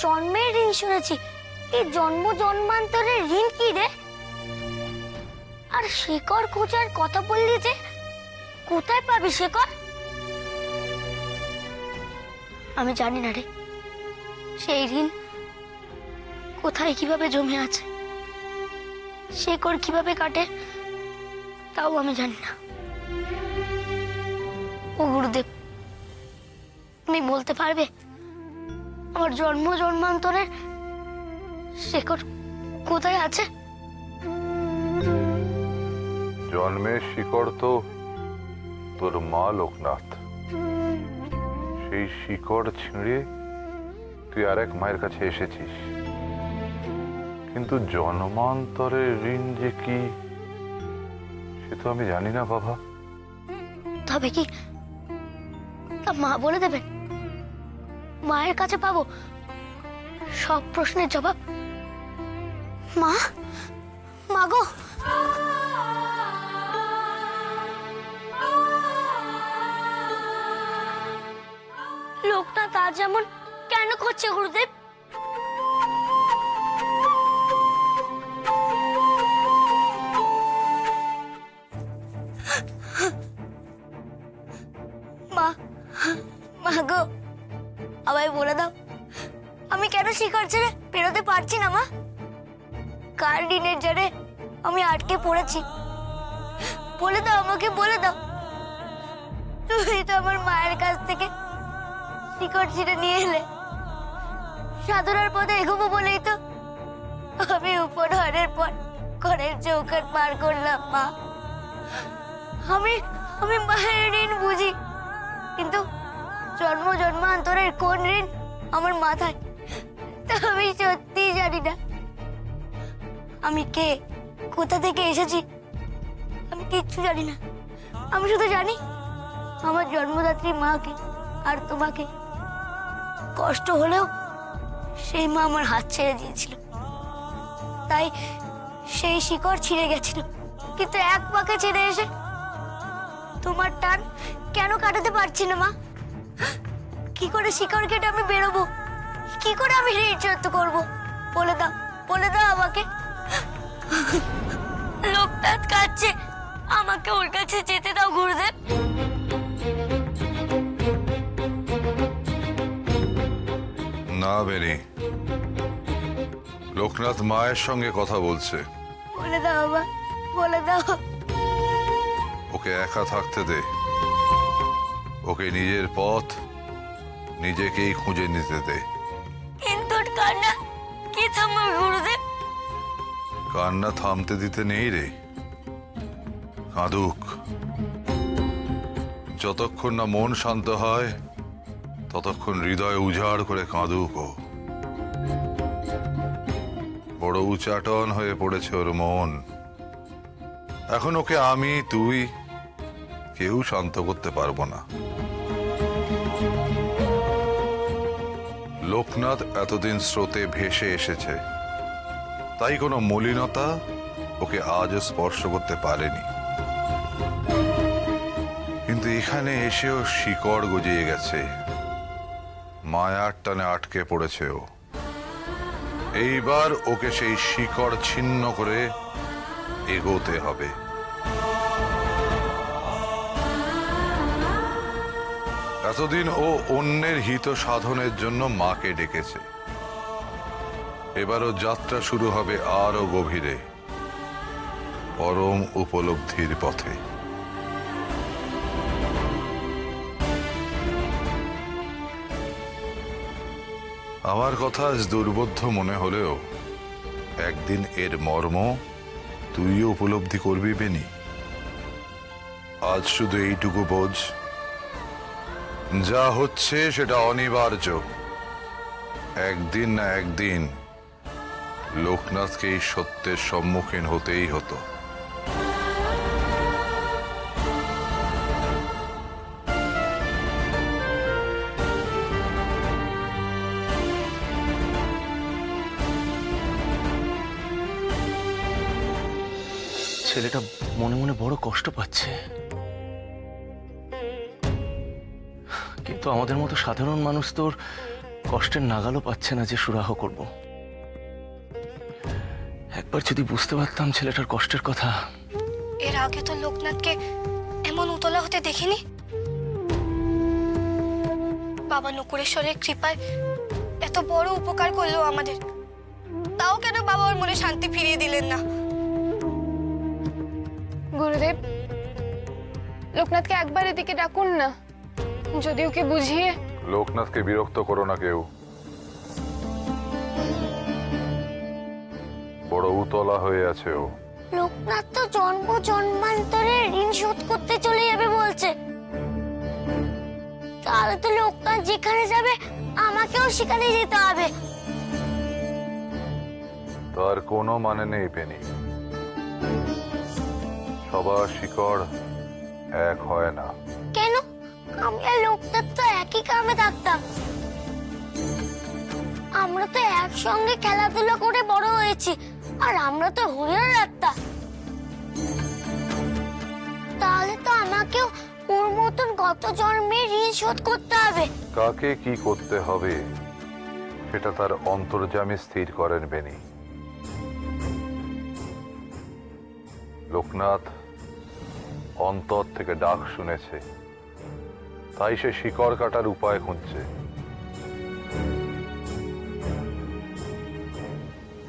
জন্মের ঋণ শুনেছি, এই জন্ম জন্মান্তরের ঋণ কি রে? আর শিকড় খোঁজার কথা বললি যে, কোথায় পাবি শিকড়? আমি জানি না রে, সেই ঋণ কোথায় কিভাবে জমে আছে, শিকড় কিভাবে কাটে তাও আমি জানি না। ও গুরুদেব, তুমি বলতে পারবে আমার জন্ম জন্মান্তরের শিকড় কোথায় আছে? জন্মের শিকড় তো তোর মা লোকনাথ। সেই শিকড় ছিঁড়ে তুই আরেক মায়ের কাছে এসেছিস, কিন্তু জন্মান্তরের ঋণ যে কি সে তো আমি জানি না বাবা। তবে কি তা মা বলে দেবেন? মায়ের কাছে পাবো সব প্রশ্নের জবাব। মা, মা গো, লোকনাথ আজ যেমন কেন করছে গুরুদেব? মা, মা গো, আমায় বলে দাও আমি কেন শিকড় ছেড়ে বেরোতে পারছি না? মা, কার ঋণের জারে আমি আটকে পড়েছি? বলে দাও আমাকে, বলে দাও। তুমি তো আমার মায়ের কাছ থেকে শিকড় ছিঁড়ে নিয়ে এলে, সাধনার পথে এগোবো বলেই তো আমি উপনয়নের পর ঘরের চৌকাঠ পার করলাম। মা, আমি আমি মায়ের ঋণ বুঝি, কিন্তু জন্ম জন্মান্তরের কোন ঋণ আমার মাথায় তা আমি সত্যিই জানি না। আমি কে, কোথা থেকে এসেছি, আমি কিচ্ছু জানি না। আমি শুধু জানি আমার জন্মদাত্রী মাকে আর তোমাকে কষ্ট হলেও সেই মা আমার হাত ছেড়ে দিয়েছিল, তাই সেই শিকড় ছিঁড়ে গেছিল। কিন্তু এক পাকে ছেড়ে এসে তোমার টান কেন কাটাতে পারছি না? মা, কি করে শিকড় কেটে আমি বেরোবো? কি করে আমি ঋণ শোধ করবো? বলে দাও, বলে দাও আমাকে। লোকনাথ কাঁদছে, আমাকে ওর কাছে যেতে দাও গুরুদেব। না বেনি, লোকনাথ মায়ের সঙ্গে কথা বলছে। বলে দাও বাবা, বলে দাও। ওকে একা থাকতে দে, ওকে নিজের পথ নিজেকেই খুঁজে নিতে দে। কিন্তু ওর কান্না কি থামাবে গুরুদেব? কান্না থামতে দিতে নেই রে, কাঁদুক। যতক্ষণ না মন শান্ত হয় ততক্ষণ হৃদয় উজাড় করে কাঁদুক ও। বড় উচাটন হয়ে পড়েছে ওর মন। এখন ওকে আমি, তুই কেউ শান্ত করতে পারবো না। লোকনাথ এতদিন স্রোতে ভেসে এসেছে, তাই কোনো মলিনতা ওকে আজও স্পর্শ করতে পারেনি, কিন্তু এখানে এসেও শিকড় গজিয়ে গেছে। মায়ার টানে আটকে পড়েছে ও। এইবার ওকে সেই শিকড় ছিন্ন করে এগোতে হবে। এতদিন ও অন্যের হিত সাধনের জন্য মাকে ডেকেছে, এবারও যাত্রা শুরু হবে আরো গভীরে, পরম উপলব্ধির পথে। আমার কথা আজ দুর্বোধ্য মনে হলেও একদিন এর মর্ম তুইও উপলব্ধি করবি বেনি। আজ শুধু এইটুকু বোঝ, যা হচ্ছে সেটা অনিবার্য। একদিন না একদিন লোকনাথকে এই সত্যের সম্মুখীন হতেই হতো। ছেলেটা মনে মনে বড় কষ্ট পাচ্ছে, কিন্তু আমাদের মতো সাধারণ মানুষ তো কষ্টের নাগালও পাচ্ছে না যে সুরাহ করব। একবার যদি বুঝতে পারতাম ছেলেটার কষ্টের কথা। এর আগে তো লোকনাথকে এমন উতলা হতে দেখিনি। বাবা নকুরেশ্বরের কৃপায় এত বড় উপকার করলো আমাদের, তাও কেন বাবা ওর মনে শান্তি ফিরিয়ে দিলেন না? গুরুদেব, লোকনাথকে একবার এদিকে ডাকুন না, যদি ওকে বুঝিয়ে। লোকনাথকে বিরক্ত করো না কেউ। বড় উতলা হয়ে আছে ও। লোকনাথ তো জন্ম জন্মান্তরে ঋণ শোধ করতে চলে যাবে বলছে। তাহলে তো লোকনাথ যেখানে যাবে আমাকেও সেখানে যেতে হবে। তার কোনো মানে নেই পেনি। সবার শিকড় এক হয় না। কেন? আমি আর লোকনাথ তো একই গ্রামে থাকতাম। আমরা তো একসঙ্গে খেলাধুলা করে বড় হয়েছি, আর আমরা তো হরিয়ার আত্মা। তাহলে তো আমাকেও ওর মতন গত জন্মে ঋণ শোধ করতে হবে। কাকে কি করতে হবে সেটা তার অন্তর্যামী স্থির করেন বেনি। লোকনাথ অন্তর থেকে ডাক শুনেছে, তাই সে শিকড় কাটার উপায় খুঁজছে।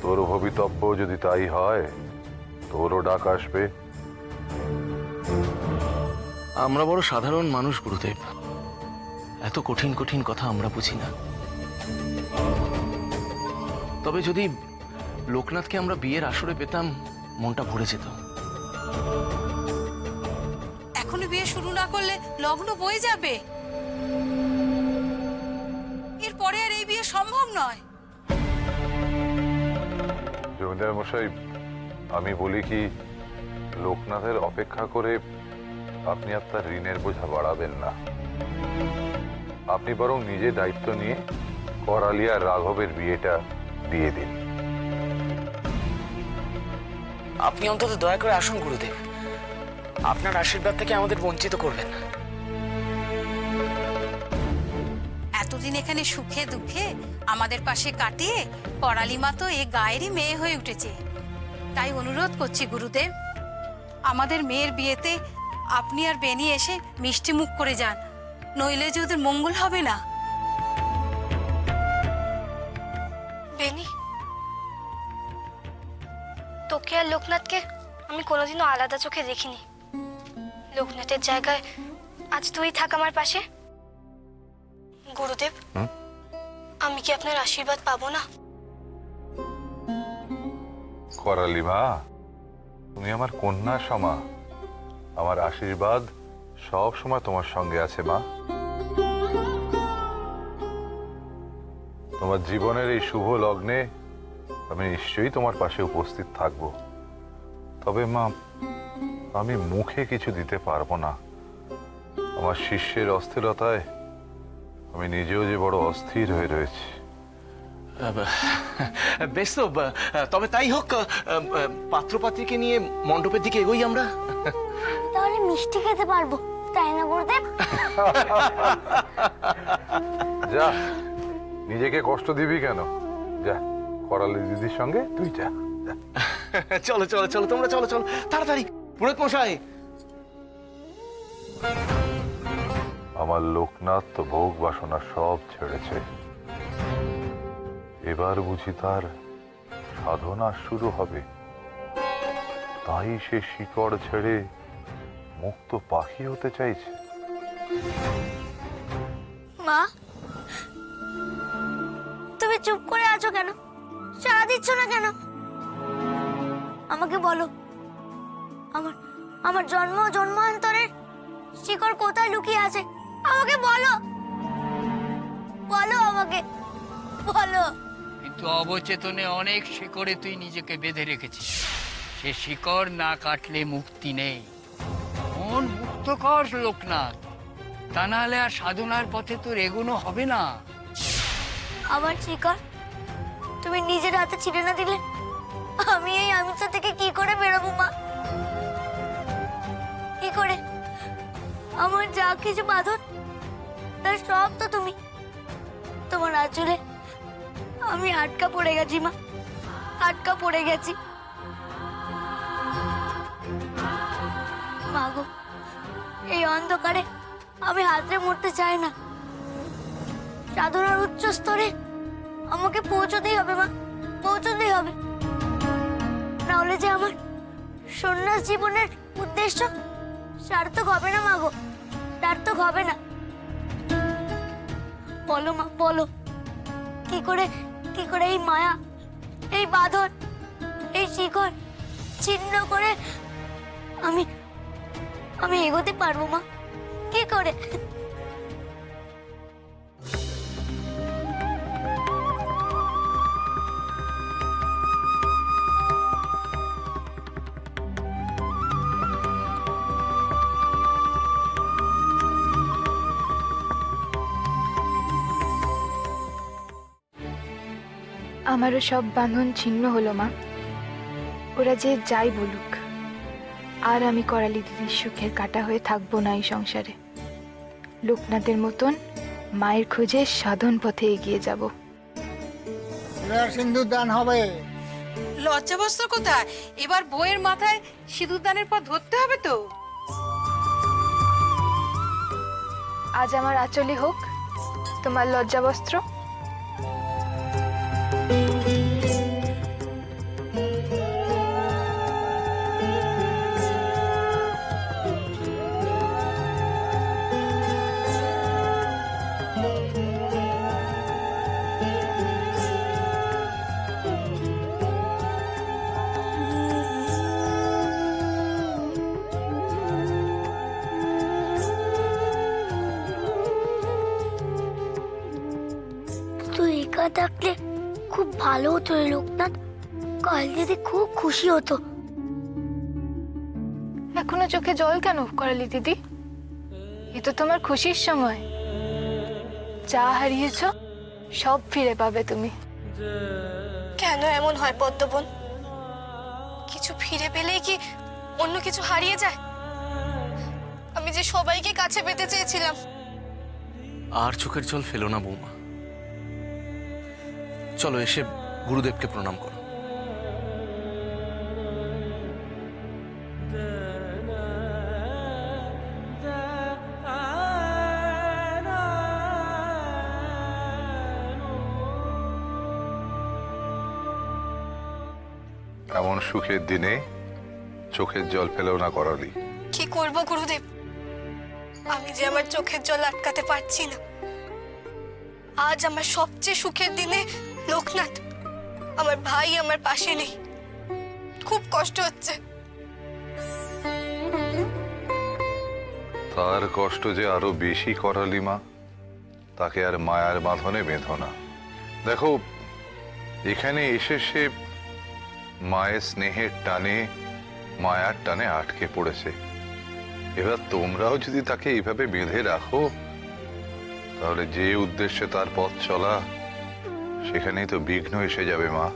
তোর ভবিতব্য যদি তাই হয়, তোরও ডাক আসবে। আমরা বড় সাধারণ মানুষ গুরুদেব, এত কঠিন কঠিন কথা আমরা বুঝি না। তবে যদি লোকনাথকে আমরা বিয়ের আসরে পেতাম, মনটা ভরে যেত। এখনো বিয়ে শুরু না করলে লগ্ন বয়ে যাবে। এরপরে আর এই বিয়ে সম্ভব নয়। জমিদার মশাই, আমি বলি কি, লোকনাথের অপেক্ষা করে আপনি আপনার ঋণের বোঝা বাড়াবেন না। আপনি বরং নিজে দায়িত্ব নিয়ে করালি আর রাঘবের বিয়েটা দিয়ে দিন। আপনি অন্তত দয়া করে আসুন গুরুদেব, আপনার আশীর্বাদ থেকে আমাদের বঞ্চিত করবেন না। এতদিন এখানে সুখে দুঃখে আমাদের পাশে কাটিয়ে করালি মা তো এ গায়েরই মেয়ে হয়ে উঠেছে। তাই অনুরোধ করছি গুরুদেব, আমাদের মেয়ের বিয়েতে আপনি আর বেনি এসে মিষ্টি মুখ করে যান, নইলে যে ওদের মঙ্গল হবে না। বেনি, তোকে আর লোকনাথকে আমি কোনোদিনও আলাদা চোখে দেখিনি। লোকনাথের জায়গায় আজ তুই থাক আমার পাশে। গুরুদেব, আমি কি আপনার আশীর্বাদ পাবো না? করালি মা, তুমি আমার কন্যা সমা। আমার আশীর্বাদ সব সময় তোমার সঙ্গে আছে মা। তোমার জীবনের এই শুভ লগ্নে আমি নিশ্চয়ই তোমার পাশে উপস্থিত থাকব। তবে মা, আমি মুখে কিছু দিতে পারবো না। আমার শিষ্যের অস্থিরতায় আমি নিজেও যে বড় অস্থির হয়ে রয়েছি। বেশ তো, তবে তাই হোক। পাত্রপাত্রীকে নিয়ে মণ্ডপের দিকে এগোই আমরা। তাহলে মিষ্টি খেতে পারবো, তাই না গুরুদেব? যা, নিজেকে কষ্ট দিবি কেন? যা, করালি দিদির সঙ্গে তুই যা। চলো চলো চলো, তোমরা চলো চলো তাড়াতাড়ি। পুরোহিত মশাই, আমার লোকনাথ তো ভোগ বাসনা সব ছেড়েছে। এবার বুঝি তার সাধনা শুরু হবে। তাই সে শিকড় ছেড়ে মুক্ত পাখি হতে চাইছে। মা, তুমি চুপ করে আছো কেন? সাড়া দিচ্ছ না কেন? আমাকে বলো, আমার আমার জন্ম জন্মান্তরের শিকড় কোথায় লুকিয়ে আছে? আমাকে বলো, বলো আমাকে, বলো। কিন্তু অবচেতনে অনেক শিকড়ে তুই নিজেকে বেঁধে রেখেছিস। সে শিকড় না কাটলে মুক্তি নেই। মন মুক্ত কর লোকনাথ, তা নাহলে আর সাধনার পথে তোর এগোনো হবে না। আমার শিকড় তুমি নিজের হাতে ছিঁড়ে না দিলে আমি এই আমিষ থেকে কি করে বেরোবো মা? কি করে? আমার যা কিছু বাঁধন তার সব তো তুমি। তোমার আঁচলে আমি আটকা পড়ে গেছি মা, আটকা পড়ে গেছি। মা গো, এই অন্ধকারে আমি হাতড়ে মরতে চাই না। সাধনার উচ্চ স্তরে আমাকে পৌঁছতেই হবে মা, পৌঁছতেই হবে। না হলে যে আমার সন্ন্যাস জীবনের উদ্দেশ্য সার্থক হবে না মা গো, সার্থক হবে না। বলো মা, বলো কি করে এই মায়া, এই বাঁধন, এই শিকড় ছিন্ন করে আমি এগোতে পারবো মা, কি করে? আমারও সব বাঁধন ছিন্ন হলো মা। ওরা যে যাই বলুক, আর আমি করালি দিদির সুখের কাটা হয়ে থাকবো না এই সংসারে। লোকনাথের মতন মায়ের খোঁজে সাধন পথে এগিয়ে যাব। এবার সিন্দুর দান হবে। লজ্জাবস্ত্র কোথায়? এবার বইয়ের মাথায় সিঁদুর দানের পর ধরতে হবে তো। আজ আমার আঁচলে হোক তোমার লজ্জাবস্ত্র। তুই একা থাকলে খুব ভালো হতো রে লোকনাথ, কাল দিদি খুব খুশি হতো। এখনো চোখে জল কেন করালি দিদি? এ তো তোমার খুশির সময়। যা হারিয়েছ সব ফিরে পাবে তুমি। কেন এমন হয় পদ্মবন? কিছু ফিরে পেলেই কি অন্য কিছু হারিয়ে যায়? আমি যে সবাইকে কাছে পেতে চেয়েছিলাম। আর চোখের জল ফেলো না বৌমা, চলো এসে গুরুদেবকে প্রণাম করো। এমন সুখের দিনে চোখের জল ফেলেও না করালি। কি করব গুরুদেব, আমি যে আমার চোখের জল আটকাতে পারছি না। আজ আমার সবচেয়ে সুখের দিনে লোকনাথ, আমার ভাই আমার পাশে নেই, খুব কষ্ট হচ্ছে। তার কষ্ট যে আরো বেশি করালি মা, তাকে আর মায়ার বাঁধনে বেঁধো না। দেখো, এখানে এসে সে মায়ের স্নেহের টানে, মায়ার টানে আটকে পড়েছে। এবার তোমরাও যদি তাকে এইভাবে বেঁধে রাখো, তাহলে যে উদ্দেশ্যে তার পথ চলা, সেখানেই তো বিঘ্ন এসে যাবে মা।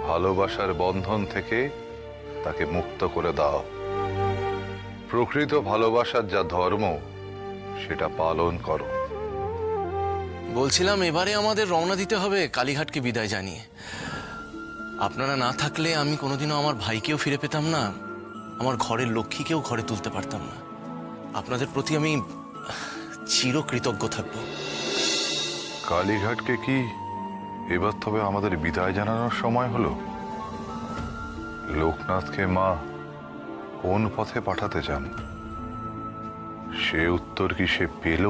ভালোবাসার বন্ধন থেকে তাকে মুক্ত করে দাও। প্রকৃত ভালোবাসার যা ধর্ম, সেটা পালন করো। বলছিলাম এবারে আমাদের রওনা দিতে হবে কালীঘাটকে বিদায় জানিয়ে। আপনারা না থাকলে আমি কোনোদিনও আমার ভাইকেও ফিরে পেতাম না, আমার ঘরের লক্ষ্মীকেও ঘরে তুলতে পারতাম না। আপনাদের প্রতি আমি চিরকৃতজ্ঞ থাকব। কালীঘাটকে কি এবার তবে আমাদের বিদায় জানানোর সময় হলো? লোকনাথকে মা কোন পথে পাঠাতে চান, সে উত্তর কি সে পেল?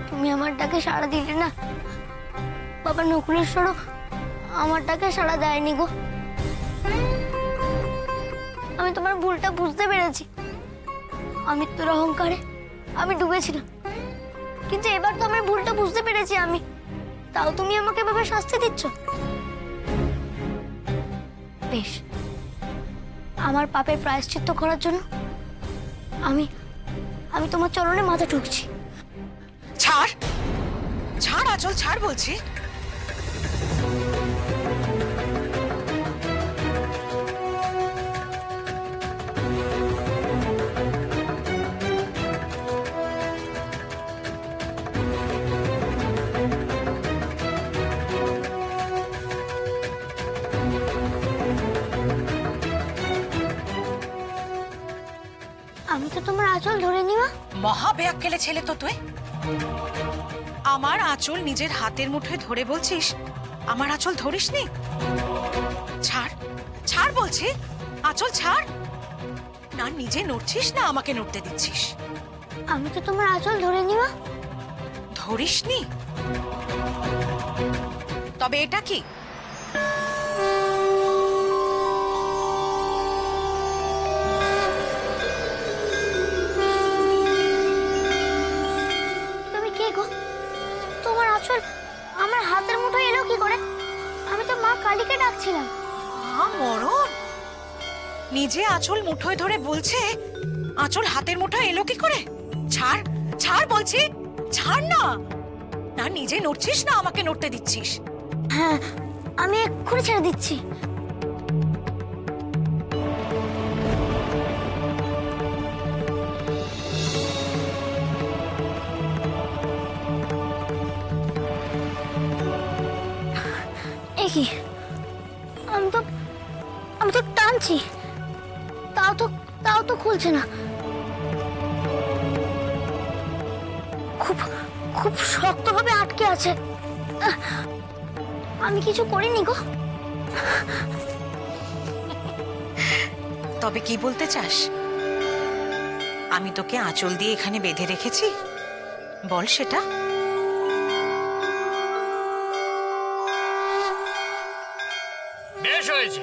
তুমি আমার ডাকে সাড়া দিলে না, বাবা নকুলেশ্বরও আমার ডাকে সাড়া দেয়নি গো। আমি তোমার ভুলটা বুঝতে পেরেছি। আমি তোর অহংকারে আমি ডুবেছিলাম, কিন্তু এবার তো আমার ভুলটা বুঝতে পেরেছি আমি, তাও তুমি আমাকে এভাবে শাস্তি দিচ্ছ। বেশ, আমার পাপের প্রায়শ্চিত্ত করার জন্য আমি আমি তোমার চরণে মাথা ঠুকছি। ছাড় ছাড় আঁচল, ছাড় বলছি। তোমার আঁচল ধরে নি মা? মহা বেয়াক্কেলে ছেলে তো তুই। আমার আঁচল নিজের হাতের মুঠোয় ধরে বলছিস আমার আঁচল ধরিসনি? ছাড়, ছাড় বলছি, আঁচল ছাড়। না নিজে নড়ছিস না আমাকে নড়তে দিচ্ছিস? আমি তো তোমার আঁচল ধরে নি মা। ধরিসনি? তবে এটা কি? তুমি কে গো? তোমার আঁচল আমার হাতের মুঠোয় এলো কি করে? আমি তো মা কালীকে ডাকছিলাম। মরণ, নিজে আঁচল মুঠোয় ধরে বলছে আঁচল হাতের মুঠোয় এলো কি করে? ছাড়, ছাড় বলছি, ছাড় না। না নিজে নড়ছিস না আমাকে নড়তে দিচ্ছিস? হ্যাঁ, আমি এক্ষুনি ছেড়ে দিচ্ছি। এ কি? আমি তো টানছি, তাও তো খুলছে না। খুব শক্তভাবে আটকে আছে। আমি কিছু করিনি গো। তবে কি বলতে চাস? আমি তোকে আঁচল দিয়ে এখানে বেঁধে রেখেছি, বল সেটা। বেশ হয়েছে,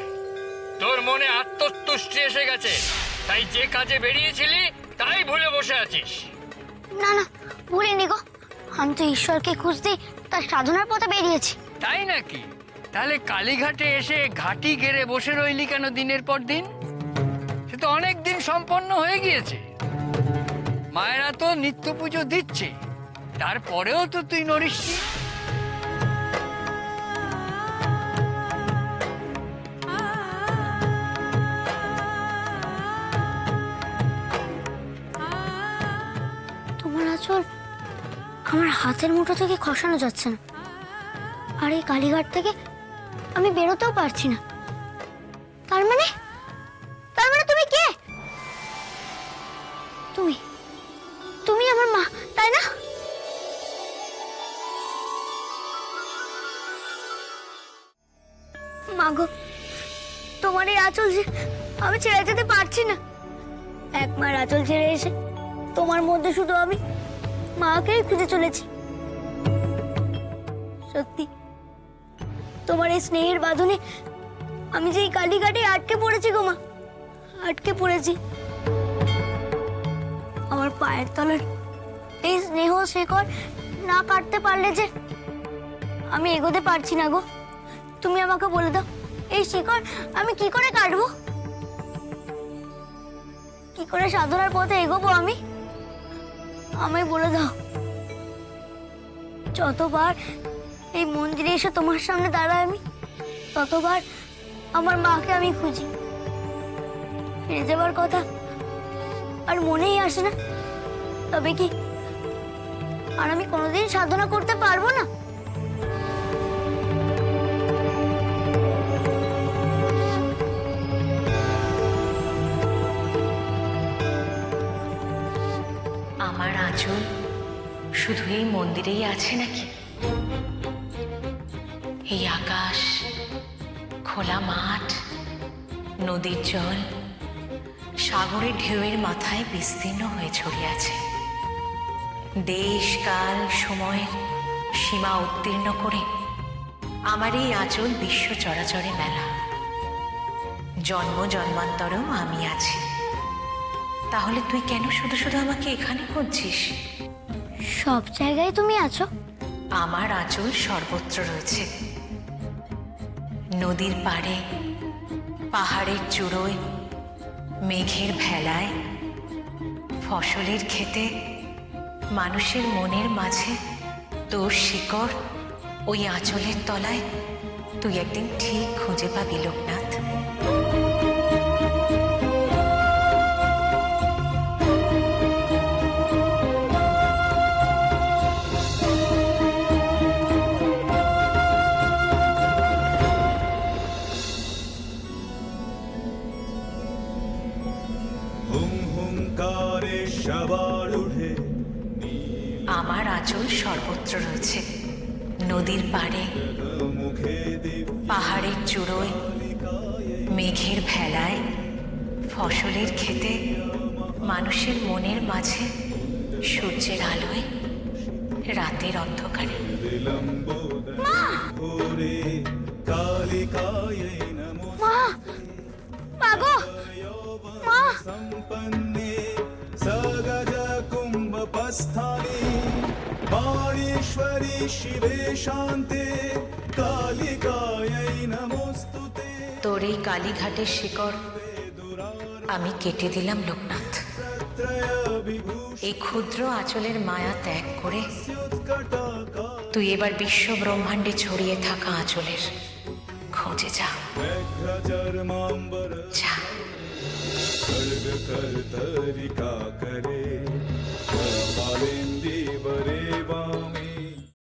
তোর মনে আত্মতুষ্টি এসে গেছে, তাই যে কাজে বেরিয়েছিলি তাই ভুলে বসে আছিস। না না, ভুলিনি গো। আমি তো ঈশ্বরকে খুঁজতে তার সাধনার পথে বেরিয়েছি। তাই নাকি? তাহলে কালীঘাটে এসে ঘাটি গেড়ে বসে রইলি কেন দিনের পর দিন? সে তো অনেক দিন সম্পন্ন হয়ে গিয়েছে। মায়েরা তো নিত্য পুজো দিচ্ছে, তারপরেও তো তুই নড়িসনি। তোমার আঁচল আমার হাতের মুঠো থেকে খসানো যাচ্ছে না, আর এই কালীঘাট থেকে আমি বেরোতেও পারছি না। তার মানে তুমি কে? তুমি আমার মা, তাই না? মা গো, তোমার এই আঁচল যে আমি ছেড়ে যেতে পারছি না। এক মার আঁচল ছেড়ে এসে তোমার মধ্যে শুধু আমি মাকেই খুঁজে চলেছি। সত্যি তোমার এই স্নেহের বাঁধনে আমি যে এই কালীঘাটে আটকে পড়েছি গো মা, আটকে পড়েছি। আমার পায়ের তলার এই স্নেহ শেকড় না কাটতে পারলে যে আমি এগোতে পারছি না গো। তুমি আমাকে বলে দাও, এই শিকড় আমি কি করে কাটবো? কি করে সাধনার পথে এগোবো আমি? আমায় বলে দাও। যতবার এই মন্দিরে এসে তোমার সামনে দাঁড়াই আমি, ততবার আমার মাকে আমি খুঁজি। ফিরে যাবার কথা আর মনেই আসে না। তবে কি আর আমি কোনোদিন সাধনা করতে পারবো না? আমার আঁচল শুধু এই মন্দিরেই আছে নাকি? এই আকাশ, খোলা মাঠ, নদীর জল, সাগরের ঢেউয়ের মাথায় বিস্তীর্ণ হয়ে ছড়িয়ে আছে। দেশ কাল সময়ের সীমা উত্তীর্ণ করে আমার এই আঁচল বিশ্ব চরাচরে মেলা। জন্ম জন্মান্তরেও আমি আছি। তাহলে তুই কেন শুধু শুধু আমাকে এখানে খুঁজছিস? সব জায়গায় তুমি আছো। আমার আঁচল সর্বত্র রয়েছে। নদীর পাড়ে, পাহাড়ের চূড়োয়, মেঘের ভেলায়, ফসলের ক্ষেতে, মানুষের মনের মাঝে তোর শিকড় ওই আঁচলের তলায় তুই একদিন ঠিক খুঁজে পাবি লোকনাথ। হুঙ্কারে আমার আঁচল সর্বত্র রয়েছে, নদীর পাড়ে, পাহাড়ের চূড়োয়, মেঘের ভেলায়, ফসলের ক্ষেতে, মানুষের মনের মাঝে, সূর্যের আলোয়, রাতের অন্ধকারে। মা মাগো মা বাণীশ্বরী শিবে শান্তে কালিকায় নমস্তুতে। তোর এই কালীঘাটের শিকড় আমি কেটে দিলাম লোকনাথ। এই ক্ষুদ্র আঁচলের মায়া ত্যাগ করে তুই এবার বিশ্ব ব্রহ্মাণ্ডে ছড়িয়ে থাকা আঁচলের খোঁজে যা। যা। कर्तरिका करे